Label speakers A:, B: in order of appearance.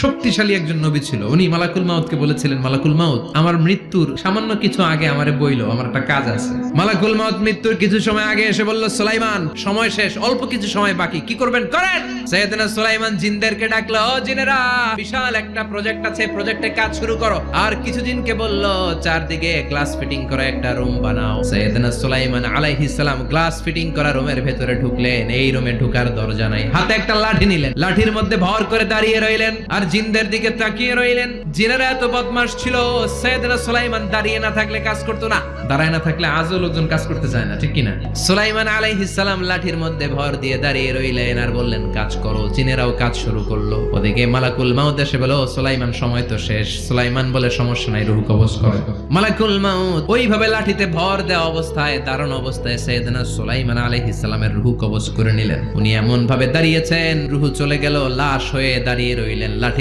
A: শক্তিশালী একজন নবী ছিল। উনি মালাকুল মাউতকে বলেছিলেন, মালাকুল মাউত, আমার মৃত্যুর সামান্য কিছু আগে আমারে বইলো, আমার একটা কাজ আছে। মালাকুল মাউত মৃত্যুর কিছু সময় আগে এসে বলল, সুলাইমান সময় শেষ, অল্প কিছু সময় বাকি, কি করবেন করেন। সাইয়েদনা সুলাইমান জিনদেরকে ডাকলো, ও জিনেরা, বিশাল একটা প্রজেক্ট আছে, প্রজেক্টে কাজ শুরু করো। আর কিছু জিনকে বলল, চারদিকে গ্লাস ফিটিং করা একটা রুম বানাও। সাইয়েদনা সুলাইমান আলাইহিস সালাম গ্লাস ফিটিং করা রুমের ভেতরে ঢুকলেন। এই রুমে ঢুকার দরজা নাই, হাতে একটা লাঠি নিলেন, লাঠির মধ্যে ভর করে দাঁড়িয়ে রইলেন আর জিনদের দিকে তাকিয়ে রইলেন। জিনেরা এত বদমাশ ছিল, সাইয়েদনা সুলাইমান দাঁড়িয়ে না থাকলে কাজ করতো না, দাঁড়ায় না থাকলে আজও লোকজন কাজ করতে চায় না, ঠিক কিনা? সুলাইমান আলাইহিস সালাম লাঠির মধ্যে ভর দিয়ে দাঁড়িয়ে রইলেন আর বললেন, কাজ করো। জিনেরাও কাজ শুরু করলো। ওদিকে মালাকুল মাউত এসে বলো, সুলাইমান সময় তো শেষ। সুলাইমান বলে, সমস্যা নাই, রূহ কবজ করো। মালাকুল মাউত ওইভাবে লাঠিতে ভর দেওয়া অবস্থায়, দাঁড়ানো অবস্থায় সাইয়েদনা সুলাইমান আলাইহিস সালামের রূহ কবজ করে নিলেন। উনি এমন ভাবে দাঁড়িয়েছেন, রূহ চলে গেল, লাশ হয়ে দাঁড়িয়ে রইলেন। লাঠি